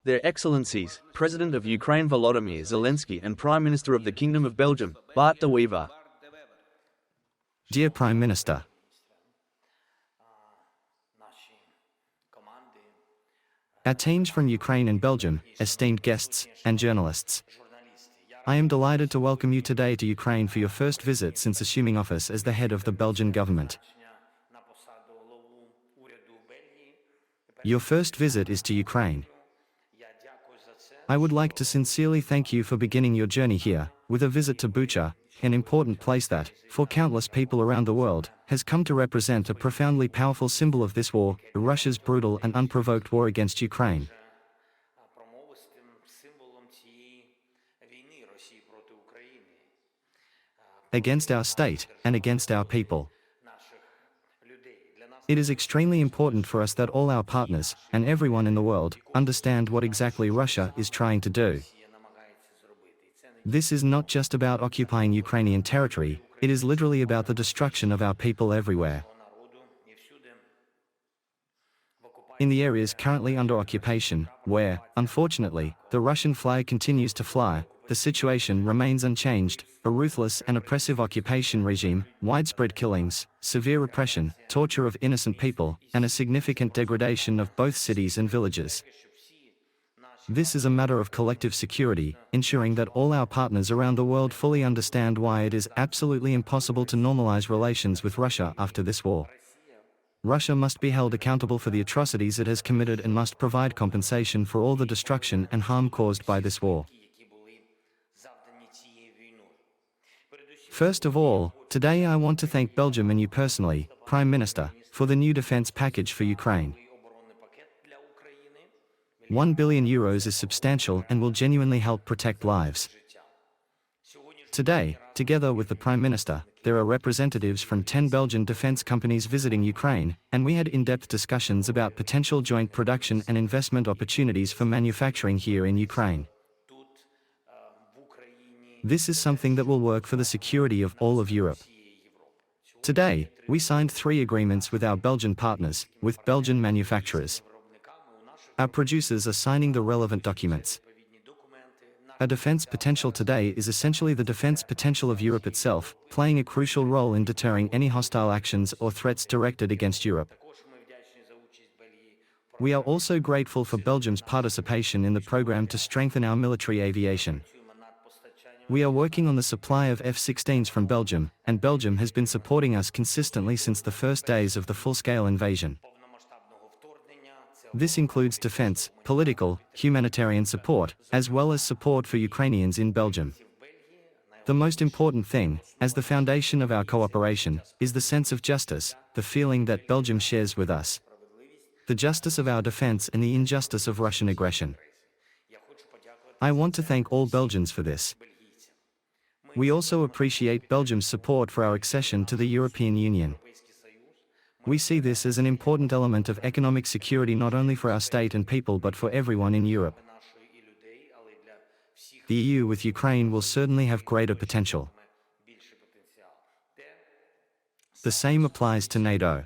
Their Excellencies, President of Ukraine Volodymyr Zelenskyy and Prime Minister of the Kingdom of Belgium, Bart De Wever. Dear Prime Minister, our teams from Ukraine and Belgium, esteemed guests, and journalists, I am delighted to welcome you today to Ukraine for your first visit since assuming office as the head of the Belgian government. Your first visit is to Ukraine. I would like to sincerely thank you for beginning your journey here, with a visit to Bucha, an important place that, for countless people around the world, has come to represent a profoundly powerful symbol of this war, Russia's brutal and unprovoked war against Ukraine. Against our state, and against our people. It is extremely important for us that all our partners, and everyone in the world, understand what exactly Russia is trying to do. This is not just about occupying Ukrainian territory, it is literally about the destruction of our people everywhere. In the areas currently under occupation, where, unfortunately, the Russian flag continues to fly, the situation remains unchanged: a ruthless and oppressive occupation regime, widespread killings, severe repression, torture of innocent people, and a significant degradation of both cities and villages. This is a matter of collective security, ensuring that all our partners around the world fully understand why it is absolutely impossible to normalize relations with Russia after this war. Russia must be held accountable for the atrocities it has committed and must provide compensation for all the destruction and harm caused by this war. First of all, today I want to thank Belgium and you personally, Prime Minister, for the new defense package for Ukraine. €1 billion is substantial and will genuinely help protect lives. Today, together with the Prime Minister, there are representatives from 10 Belgian defense companies visiting Ukraine, and we had in-depth discussions about potential joint production and investment opportunities for manufacturing here in Ukraine. This is something that will work for the security of all of Europe. Today, we signed 3 agreements with our Belgian partners, with Belgian manufacturers. Our producers are signing the relevant documents. Our defense potential today is essentially the defense potential of Europe itself, playing a crucial role in deterring any hostile actions or threats directed against Europe. We are also grateful for Belgium's participation in the program to strengthen our military aviation. We are working on the supply of F-16s from Belgium, and Belgium has been supporting us consistently since the first days of the full-scale invasion. This includes defense, political, humanitarian support, as well as support for Ukrainians in Belgium. The most important thing, as the foundation of our cooperation, is the sense of justice, the feeling that Belgium shares with us. The justice of our defense and the injustice of Russian aggression. I want to thank all Belgians for this. We also appreciate Belgium's support for our accession to the European Union. We see this as an important element of economic security not only for our state and people but for everyone in Europe. The EU with Ukraine will certainly have greater potential. The same applies to NATO.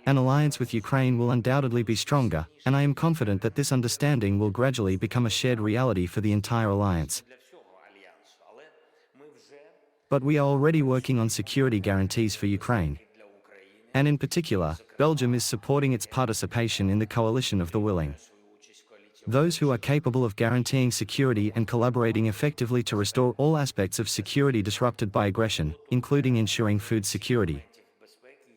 An alliance with Ukraine will undoubtedly be stronger, and I am confident that this understanding will gradually become a shared reality for the entire alliance. But we are already working on security guarantees for Ukraine. And in particular, Belgium is supporting its participation in the coalition of the willing. Those who are capable of guaranteeing security and collaborating effectively to restore all aspects of security disrupted by aggression, including ensuring food security.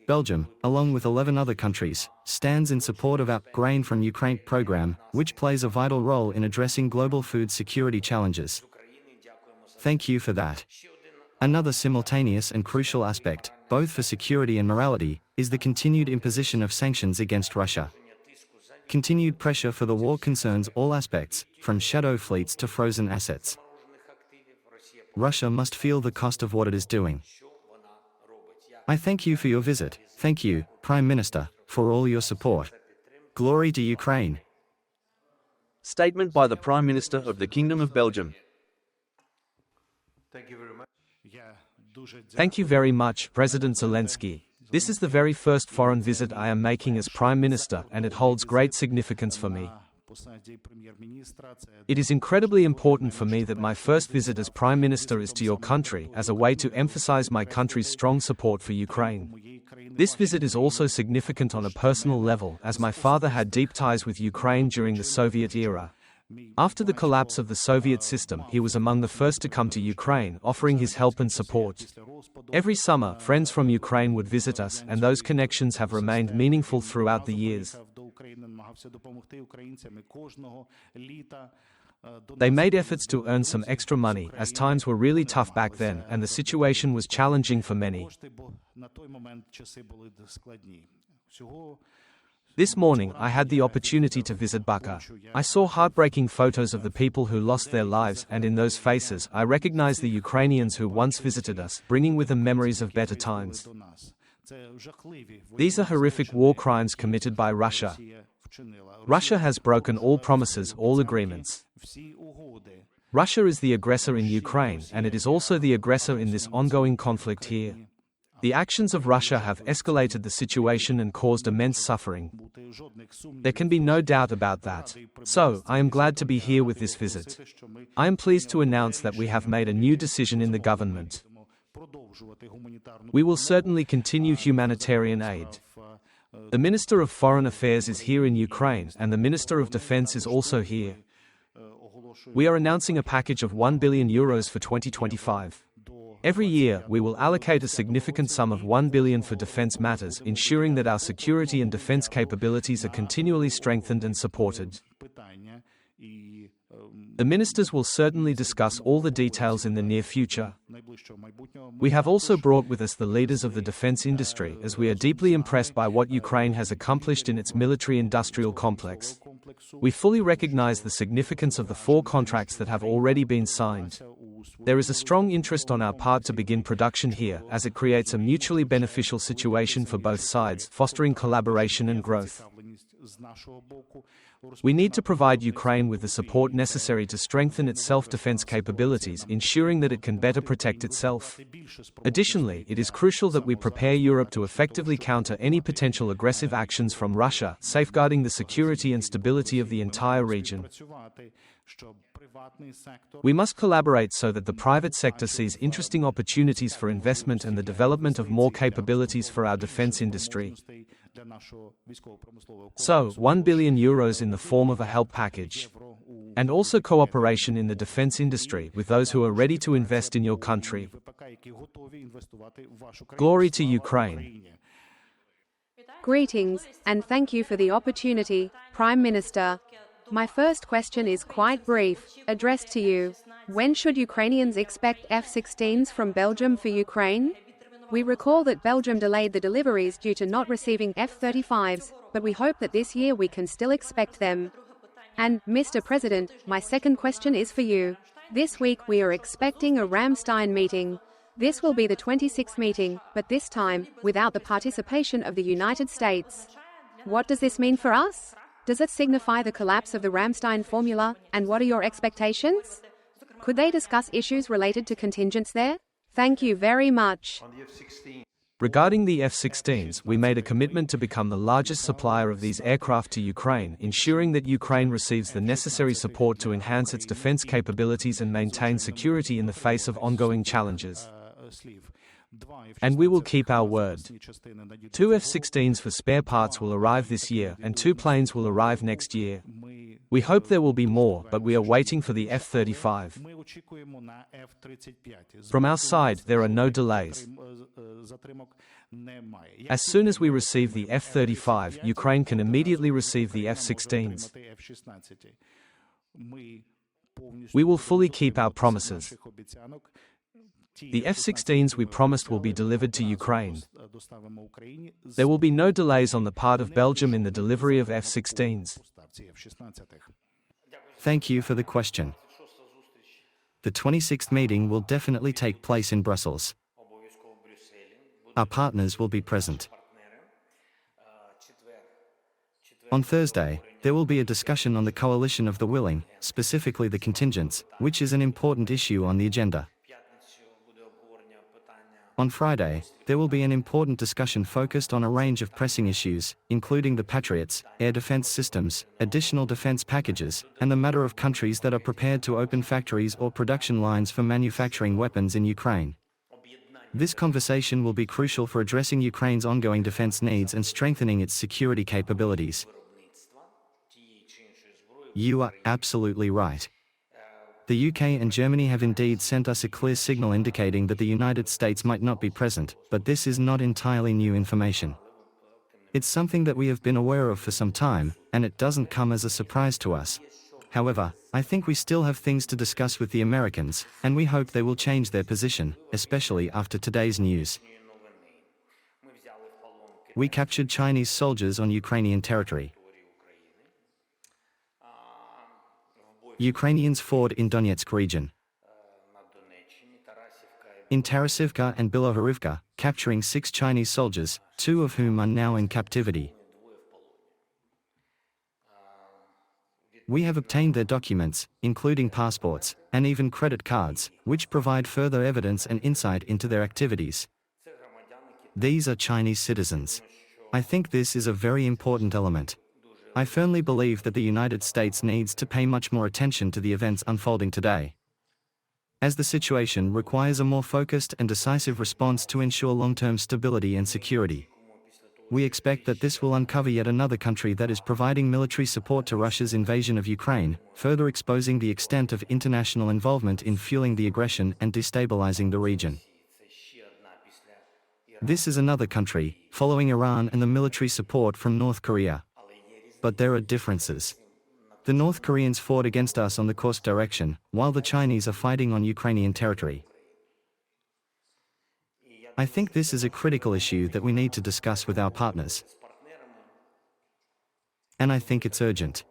Belgium, along with 11 other countries, stands in support of our Grain from Ukraine program, which plays a vital role in addressing global food security challenges. Thank you for that. Another simultaneous and crucial aspect, both for security and morality, is the continued imposition of sanctions against Russia. Continued pressure for the war concerns all aspects, from shadow fleets to frozen assets. Russia must feel the cost of what it is doing. I thank you for your visit. Thank you, Prime Minister, for all your support. Glory to Ukraine. Statement by the Prime Minister of the Kingdom of Belgium. Thank you very much. Thank you very much, President Zelensky. This is the very first foreign visit I am making as Prime Minister, and it holds great significance for me. It is incredibly important for me that my first visit as Prime Minister is to your country as a way to emphasize my country's strong support for Ukraine. This visit is also significant on a personal level as my father had deep ties with Ukraine during the Soviet era. After the collapse of the Soviet system, he was among the first to come to Ukraine, offering his help and support. Every summer, friends from Ukraine would visit us, and those connections have remained meaningful throughout the years. They made efforts to earn some extra money, as times were really tough back then, and the situation was challenging for many. This morning, I had the opportunity to visit Bucha. I saw heartbreaking photos of the people who lost their lives, and in those faces, I recognized the Ukrainians who once visited us, bringing with them memories of better times. These are horrific war crimes committed by Russia. Russia has broken all promises, all agreements. Russia is the aggressor in Ukraine, and it is also the aggressor in this ongoing conflict here. The actions of Russia have escalated the situation and caused immense suffering. There can be no doubt about that. So, I am glad to be here with this visit. I am pleased to announce that we have made a new decision in the government. We will certainly continue humanitarian aid. The Minister of Foreign Affairs is here in Ukraine, and the Minister of Defense is also here. We are announcing a package of €1 billion for 2025. Every year, we will allocate a significant sum of €1 billion for defense matters, ensuring that our security and defense capabilities are continually strengthened and supported. The ministers will certainly discuss all the details in the near future. We have also brought with us the leaders of the defense industry, as we are deeply impressed by what Ukraine has accomplished in its military-industrial complex. We fully recognize the significance of the 4 contracts that have already been signed. There is a strong interest on our part to begin production here, as it creates a mutually beneficial situation for both sides, fostering collaboration and growth. We need to provide Ukraine with the support necessary to strengthen its self-defense capabilities, ensuring that it can better protect itself. Additionally, it is crucial that we prepare Europe to effectively counter any potential aggressive actions from Russia, safeguarding the security and stability of the entire region. We must collaborate so that the private sector sees interesting opportunities for investment and the development of more capabilities for our defense industry. So, €1 billion in the form of a help package. And also cooperation in the defense industry with those who are ready to invest in your country. Glory to Ukraine. Greetings, and thank you for the opportunity, Prime Minister. My first question is quite brief, addressed to you. When should Ukrainians expect F-16s from Belgium for Ukraine? We recall that Belgium delayed the deliveries due to not receiving F-35s, but we hope that this year we can still expect them. And, Mr. President, my second question is for you. This week we are expecting a Ramstein meeting. This will be the 26th meeting, but this time, without the participation of the United States. What does this mean for us? Does it signify the collapse of the Ramstein formula, and what are your expectations? Could they discuss issues related to contingents there? Thank you very much. Regarding the F-16s, we made a commitment to become the largest supplier of these aircraft to Ukraine, ensuring that Ukraine receives the necessary support to enhance its defense capabilities and maintain security in the face of ongoing challenges. And we will keep our word. 2 F-16s for spare parts will arrive this year, and 2 planes will arrive next year. We hope there will be more, but we are waiting for the F-35. From our side, there are no delays. As soon as we receive the F-35, Ukraine can immediately receive the F-16s. We will fully keep our promises. The F-16s we promised will be delivered to Ukraine. There will be no delays on the part of Belgium in the delivery of F-16s. Thank you for the question. The 26th meeting will definitely take place in Brussels. Our partners will be present. On Thursday, there will be a discussion on the coalition of the willing, specifically the contingents, which is an important issue on the agenda. On Friday, there will be an important discussion focused on a range of pressing issues, including the Patriots, air defense systems, additional defense packages, and the matter of countries that are prepared to open factories or production lines for manufacturing weapons in Ukraine. This conversation will be crucial for addressing Ukraine's ongoing defense needs and strengthening its security capabilities. You are absolutely right. The UK and Germany have indeed sent us a clear signal indicating that the United States might not be present, but this is not entirely new information. It's something that we have been aware of for some time, and it doesn't come as a surprise to us. However, I think we still have things to discuss with the Americans, and we hope they will change their position, especially after today's news. We captured Chinese soldiers on Ukrainian territory. Ukrainians fought in Donetsk region. In Tarasivka and Bilohorivka, capturing 6 Chinese soldiers, 2 of whom are now in captivity. We have obtained their documents, including passports, and even credit cards, which provide further evidence and insight into their activities. These are Chinese citizens. I think this is a very important element. I firmly believe that the United States needs to pay much more attention to the events unfolding today, as the situation requires a more focused and decisive response to ensure long-term stability and security. We expect that this will uncover yet another country that is providing military support to Russia's invasion of Ukraine, further exposing the extent of international involvement in fueling the aggression and destabilizing the region. This is another country, following Iran and the military support from North Korea. But there are differences. The North Koreans fought against us on the Kursk direction, while the Chinese are fighting on Ukrainian territory. I think this is a critical issue that we need to discuss with our partners. And I think it's urgent.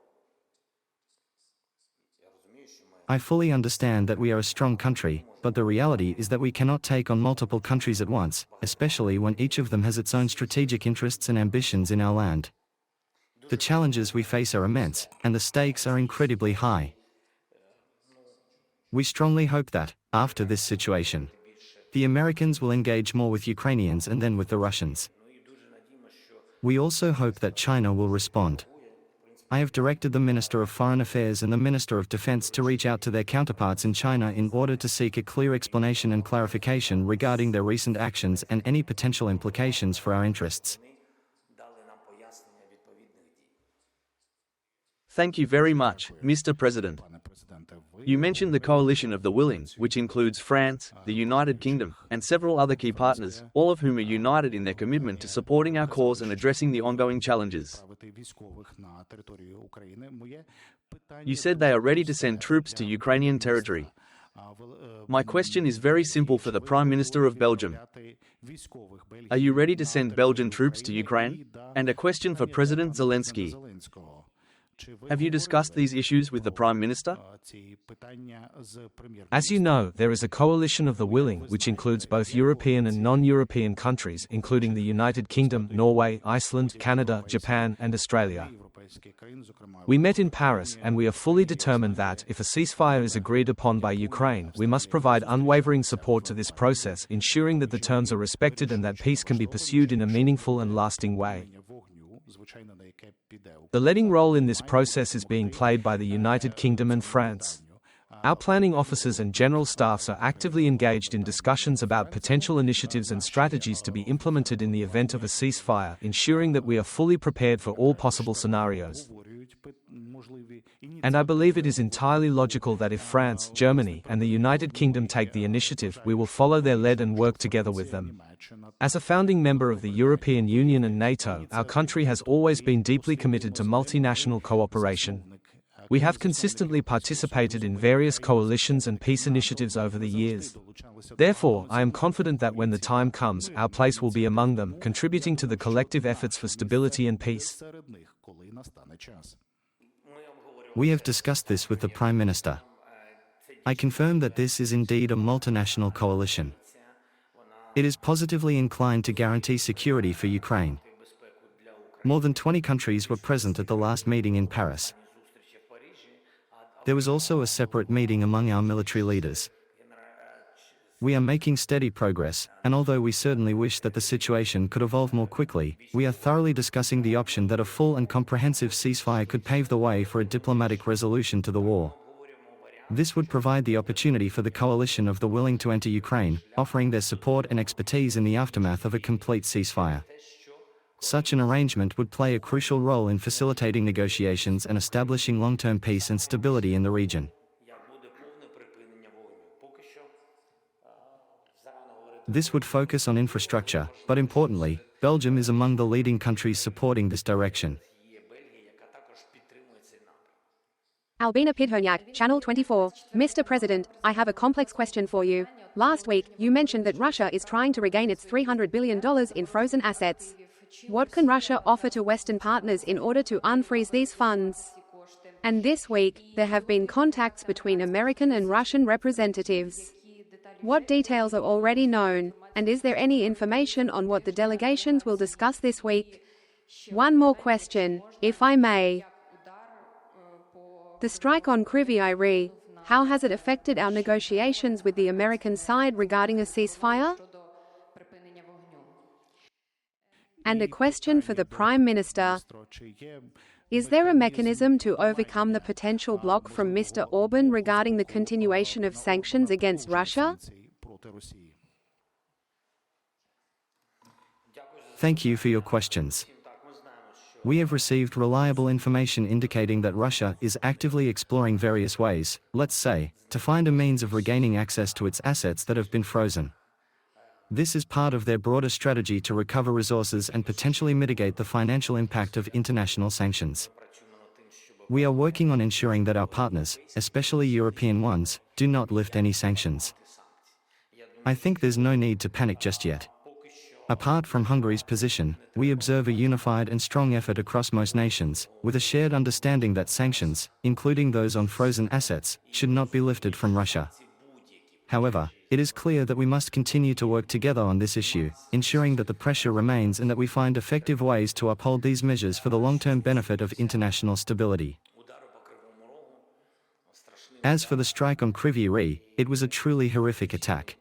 I fully understand that we are a strong country, but the reality is that we cannot take on multiple countries at once, especially when each of them has its own strategic interests and ambitions in our land. The challenges we face are immense, and the stakes are incredibly high. We strongly hope that, after this situation, the Americans will engage more with Ukrainians and then with the Russians. We also hope that China will respond. I have directed the Minister of Foreign Affairs and the Minister of Defense to reach out to their counterparts in China in order to seek a clear explanation and clarification regarding their recent actions and any potential implications for our interests. Thank you very much, Mr. President. You mentioned the coalition of the willing, which includes France, the United Kingdom, and several other key partners, all of whom are united in their commitment to supporting our cause and addressing the ongoing challenges. You said they are ready to send troops to Ukrainian territory. My question is very simple for the Prime Minister of Belgium. Are you ready to send Belgian troops to Ukraine? And a question for President Zelenskyy. Have you discussed these issues with the Prime Minister? As you know, there is a coalition of the willing, which includes both European and non-European countries, including the United Kingdom, Norway, Iceland, Canada, Japan, and Australia. We met in Paris, and we are fully determined that, if a ceasefire is agreed upon by Ukraine, we must provide unwavering support to this process, ensuring that the terms are respected and that peace can be pursued in a meaningful and lasting way. The leading role in this process is being played by the United Kingdom and France. Our planning officers and general staffs are actively engaged in discussions about potential initiatives and strategies to be implemented in the event of a ceasefire, ensuring that we are fully prepared for all possible scenarios. And I believe it is entirely logical that if France, Germany, and the United Kingdom take the initiative, we will follow their lead and work together with them. As a founding member of the European Union and NATO, our country has always been deeply committed to multinational cooperation. We have consistently participated in various coalitions and peace initiatives over the years. Therefore, I am confident that when the time comes, our place will be among them, contributing to the collective efforts for stability and peace. We have discussed this with the Prime Minister. I confirm that this is indeed a multinational coalition. It is positively inclined to guarantee security for Ukraine. More than 20 countries were present at the last meeting in Paris. There was also a separate meeting among our military leaders. We are making steady progress, and although we certainly wish that the situation could evolve more quickly, we are thoroughly discussing the option that a full and comprehensive ceasefire could pave the way for a diplomatic resolution to the war. This would provide the opportunity for the coalition of the willing to enter Ukraine, offering their support and expertise in the aftermath of a complete ceasefire. Such an arrangement would play a crucial role in facilitating negotiations and establishing long-term peace and stability in the region. This would focus on infrastructure, but importantly, Belgium is among the leading countries supporting this direction. Albina Pidhonyak, Channel 24. Mr. President, I have a complex question for you. Last week, you mentioned that Russia is trying to regain its $300 billion in frozen assets. What can Russia offer to Western partners in order to unfreeze these funds? And this week, there have been contacts between American and Russian representatives. What details are already known, and is there any information on what the delegations will discuss this week? One more question, if I may. The strike on Kryvyi Rih, how has it affected our negotiations with the American side regarding a ceasefire? And a question for the Prime Minister. Is there a mechanism to overcome the potential block from Mr. Orban regarding the continuation of sanctions against Russia? Thank you for your questions. We have received reliable information indicating that Russia is actively exploring various ways, let's say, to find a means of regaining access to its assets that have been frozen. This is part of their broader strategy to recover resources and potentially mitigate the financial impact of international sanctions. We are working on ensuring that our partners, especially European ones, do not lift any sanctions. I think there's no need to panic just yet. Apart from Hungary's position, we observe a unified and strong effort across most nations, with a shared understanding that sanctions, including those on frozen assets, should not be lifted from Russia. However, it is clear that we must continue to work together on this issue, ensuring that the pressure remains and that we find effective ways to uphold these measures for the long-term benefit of international stability. As for the strike on Kryvyi Rih, it was a truly horrific attack.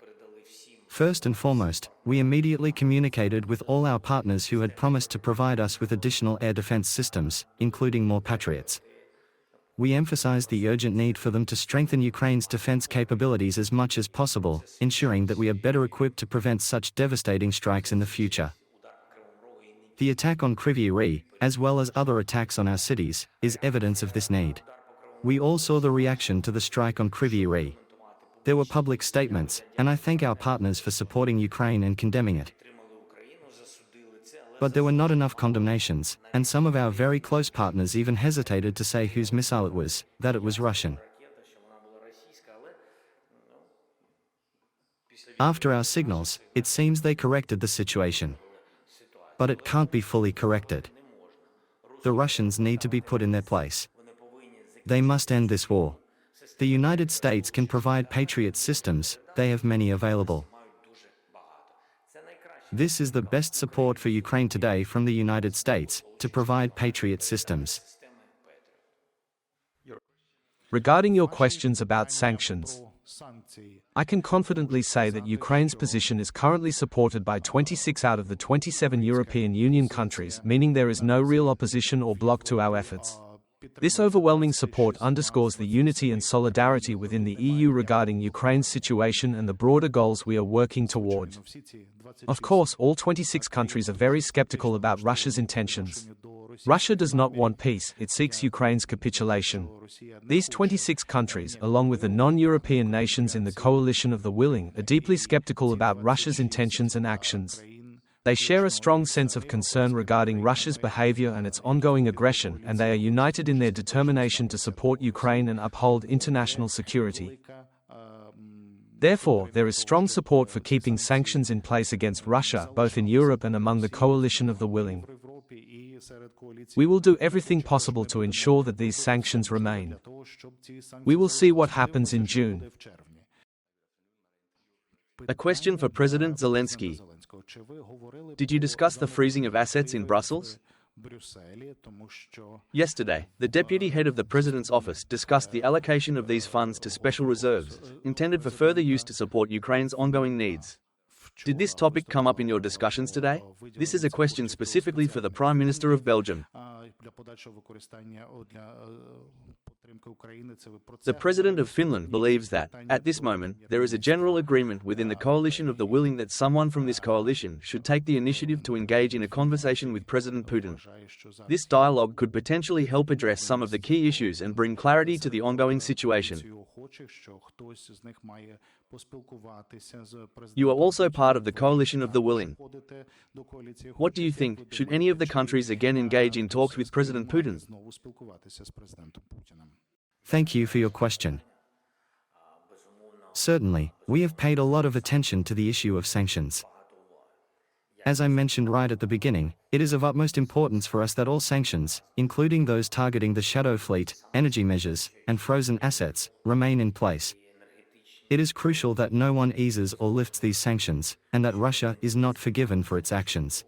First and foremost, we immediately communicated with all our partners who had promised to provide us with additional air defense systems, including more Patriots. We emphasized the urgent need for them to strengthen Ukraine's defense capabilities as much as possible, ensuring that we are better equipped to prevent such devastating strikes in the future. The attack on Kryvyi Rih, as well as other attacks on our cities, is evidence of this need. We all saw the reaction to the strike on Kryvyi Rih. There were public statements, and I thank our partners for supporting Ukraine and condemning it. But there were not enough condemnations, and some of our very close partners even hesitated to say whose missile it was, that it was Russian. After our signals, it seems they corrected the situation. But it can't be fully corrected. The Russians need to be put in their place. They must end this war. The United States can provide Patriot systems, they have many available. This is the best support for Ukraine today from the United States, to provide Patriot systems. Regarding your questions about sanctions, I can confidently say that Ukraine's position is currently supported by 26 out of the 27 European Union countries, meaning there is no real opposition or block to our efforts. This overwhelming support underscores the unity and solidarity within the EU regarding Ukraine's situation and the broader goals we are working toward. Of course, all 26 countries are very skeptical about Russia's intentions. Russia does not want peace, it seeks Ukraine's capitulation. These 26 countries, along with the non-European nations in the coalition of the willing, are deeply skeptical about Russia's intentions and actions. They share a strong sense of concern regarding Russia's behavior and its ongoing aggression, and they are united in their determination to support Ukraine and uphold international security. Therefore, there is strong support for keeping sanctions in place against Russia, both in Europe and among the coalition of the willing. We will do everything possible to ensure that these sanctions remain. We will see what happens in June. A question for President Zelenskyy. Did you discuss the freezing of assets in Brussels? Yesterday, the deputy head of the president's office discussed the allocation of these funds to special reserves, intended for further use to support Ukraine's ongoing needs. Did this topic come up in your discussions today? This is a question specifically for the Prime Minister of Belgium. The President of Finland believes that, at this moment, there is a general agreement within the coalition of the willing that someone from this coalition should take the initiative to engage in a conversation with President Putin. This dialogue could potentially help address some of the key issues and bring clarity to the ongoing situation. You are also part of the coalition of the willing. What do you think? Should any of the countries again engage in talks with President Putin? Thank you for your question. Certainly, we have paid a lot of attention to the issue of sanctions. As I mentioned right at the beginning, it is of utmost importance for us that all sanctions, including those targeting the shadow fleet, energy measures, and frozen assets, remain in place. It is crucial that no one eases or lifts these sanctions, and that Russia is not forgiven for its actions.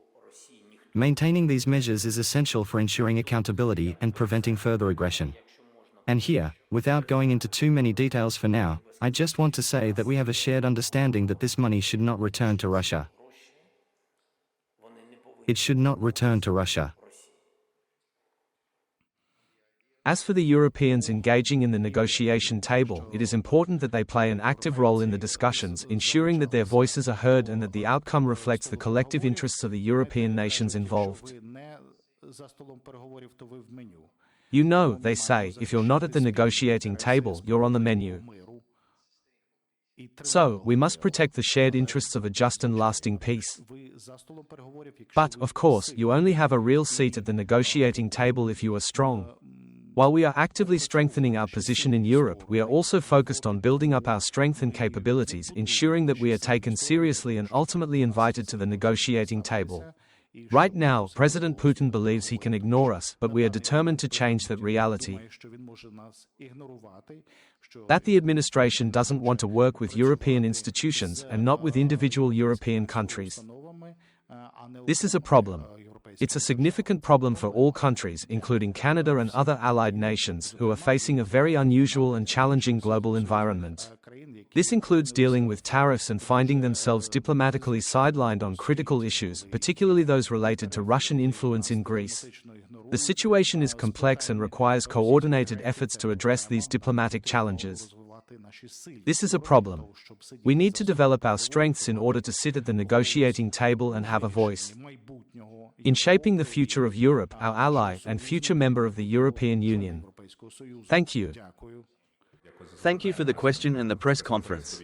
Maintaining these measures is essential for ensuring accountability and preventing further aggression. And here, without going into too many details for now, I just want to say that we have a shared understanding that this money should not return to Russia. It should not return to Russia. As for the Europeans engaging in the negotiation table, it is important that they play an active role in the discussions, ensuring that their voices are heard and that the outcome reflects the collective interests of the European nations involved. You know, they say, if you're not at the negotiating table, you're on the menu. So, we must protect the shared interests of a just and lasting peace. But, of course, you only have a real seat at the negotiating table if you are strong. While we are actively strengthening our position in Europe, we are also focused on building up our strength and capabilities, ensuring that we are taken seriously and ultimately invited to the negotiating table. Right now, President Putin believes he can ignore us, but we are determined to change that reality. That the administration doesn't want to work with European institutions and not with individual European countries. This is a problem. It's a significant problem for all countries, including Canada and other allied nations, who are facing a very unusual and challenging global environment. This includes dealing with tariffs and finding themselves diplomatically sidelined on critical issues, particularly those related to Russian influence in Greece. The situation is complex and requires coordinated efforts to address these diplomatic challenges. This is a problem. We need to develop our strengths in order to sit at the negotiating table and have a voice. In shaping the future of Europe, our ally and future member of the European Union. Thank you. Thank you for the question and the press conference.